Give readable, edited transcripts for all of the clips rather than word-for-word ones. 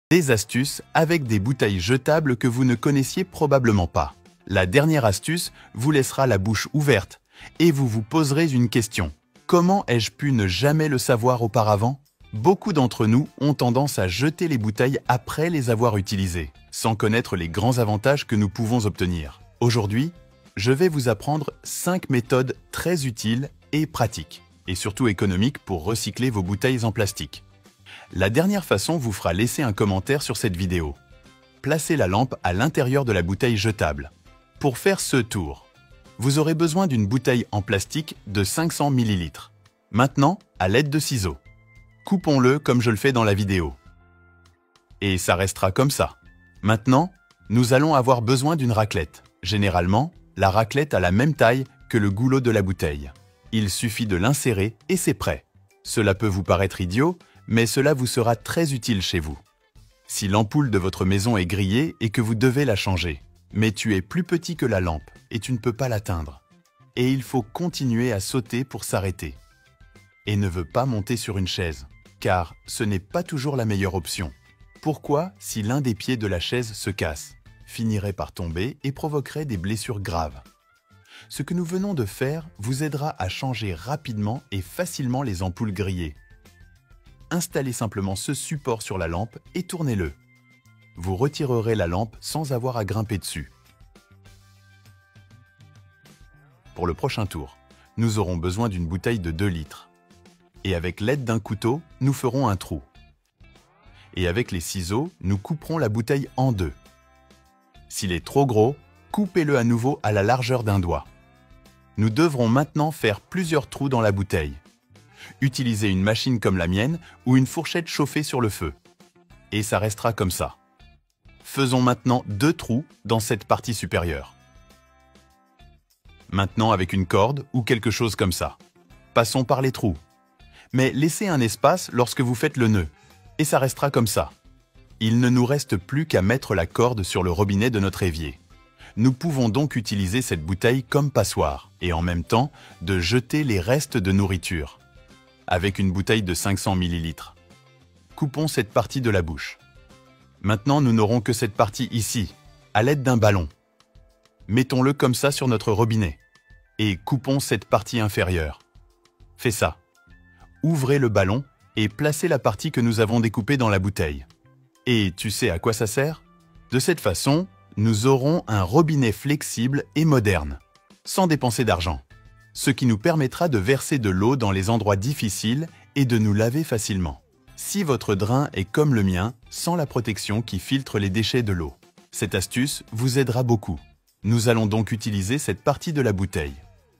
Des astuces avec des bouteilles jetables que vous ne connaissiez probablement pas. La dernière astuce vous laissera la bouche ouverte et vous vous poserez une question. Comment ai-je pu ne jamais le savoir auparavant? Beaucoup d'entre nous ont tendance à jeter les bouteilles après les avoir utilisées, sans connaître les grands avantages que nous pouvons obtenir. Aujourd'hui, je vais vous apprendre 5 méthodes très utiles et pratiques, et surtout économiques pour recycler vos bouteilles en plastique. La dernière façon vous fera laisser un commentaire sur cette vidéo. Placez la lampe à l'intérieur de la bouteille jetable. Pour faire ce tour, vous aurez besoin d'une bouteille en plastique de 500 ml. Maintenant, à l'aide de ciseaux, coupons-le comme je le fais dans la vidéo. Et ça restera comme ça. Maintenant, nous allons avoir besoin d'une raclette. Généralement, la raclette a la même taille que le goulot de la bouteille. Il suffit de l'insérer et c'est prêt. Cela peut vous paraître idiot, mais cela vous sera très utile chez vous. Si l'ampoule de votre maison est grillée et que vous devez la changer, mais tu es plus petit que la lampe et tu ne peux pas l'atteindre. Et il faut continuer à sauter pour s'arrêter. Et ne veut pas monter sur une chaise, car ce n'est pas toujours la meilleure option. Pourquoi, si l'un des pieds de la chaise se casse, finirait par tomber et provoquerait des blessures graves? Ce que nous venons de faire vous aidera à changer rapidement et facilement les ampoules grillées. Installez simplement ce support sur la lampe et tournez-le. Vous retirerez la lampe sans avoir à grimper dessus. Pour le prochain tour, nous aurons besoin d'une bouteille de 2 litres. Et avec l'aide d'un couteau, nous ferons un trou. Et avec les ciseaux, nous couperons la bouteille en deux. S'il est trop gros, coupez-le à nouveau à la largeur d'un doigt. Nous devrons maintenant faire plusieurs trous dans la bouteille. Utilisez une machine comme la mienne ou une fourchette chauffée sur le feu. Et ça restera comme ça. Faisons maintenant 2 trous dans cette partie supérieure. Maintenant avec une corde ou quelque chose comme ça. Passons par les trous. Mais laissez un espace lorsque vous faites le nœud. Et ça restera comme ça. Il ne nous reste plus qu'à mettre la corde sur le robinet de notre évier. Nous pouvons donc utiliser cette bouteille comme passoire et en même temps de jeter les restes de nourriture. Avec une bouteille de 500 ml. Coupons cette partie de la bouche. Maintenant, nous n'aurons que cette partie ici, à l'aide d'un ballon. Mettons-le comme ça sur notre robinet et coupons cette partie inférieure. Fais ça. Ouvrez le ballon et placez la partie que nous avons découpée dans la bouteille. Et tu sais à quoi ça sert? De cette façon, nous aurons un robinet flexible et moderne, sans dépenser d'argent. Ce qui nous permettra de verser de l'eau dans les endroits difficiles et de nous laver facilement. Si votre drain est comme le mien, sans la protection qui filtre les déchets de l'eau. Cette astuce vous aidera beaucoup. Nous allons donc utiliser cette partie de la bouteille,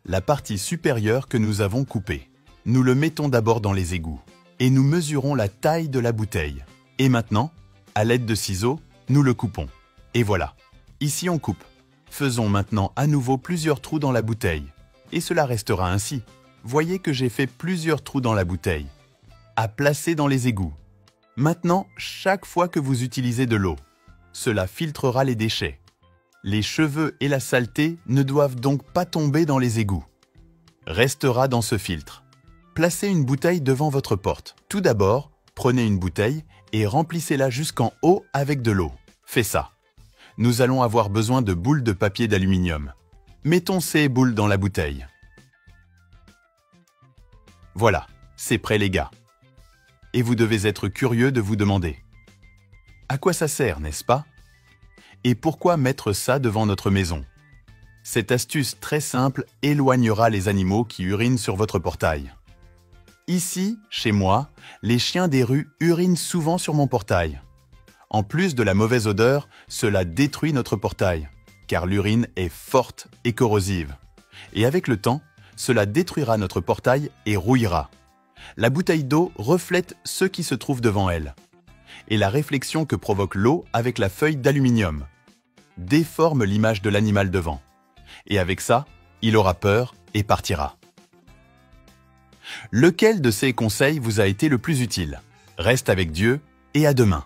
la partie supérieure que nous avons coupée. Nous le mettons d'abord dans les égouts et nous mesurons la taille de la bouteille. Et maintenant, à l'aide de ciseaux, nous le coupons. Et voilà, ici on coupe. Faisons maintenant à nouveau plusieurs trous dans la bouteille. Et cela restera ainsi. Voyez que j'ai fait plusieurs trous dans la bouteille, à placer dans les égouts. Maintenant, chaque fois que vous utilisez de l'eau, cela filtrera les déchets. Les cheveux et la saleté ne doivent donc pas tomber dans les égouts. Restera dans ce filtre. Placez une bouteille devant votre porte. Tout d'abord, prenez une bouteille et remplissez-la jusqu'en haut avec de l'eau. Fais ça. Nous allons avoir besoin de boules de papier d'aluminium. Mettons ces boules dans la bouteille. Voilà, c'est prêt les gars. Et vous devez être curieux de vous demander. À quoi ça sert, n'est-ce pas? Et pourquoi mettre ça devant notre maison? Cette astuce très simple éloignera les animaux qui urinent sur votre portail. Ici, chez moi, les chiens des rues urinent souvent sur mon portail. En plus de la mauvaise odeur, cela détruit notre portail, car l'urine est forte et corrosive. Et avec le temps, cela détruira notre portail et rouillera. La bouteille d'eau reflète ce qui se trouve devant elle. Et la réflexion que provoque l'eau avec la feuille d'aluminium déforme l'image de l'animal devant. Et avec ça, il aura peur et partira. Lequel de ces conseils vous a été le plus utile? Reste avec Dieu et à demain.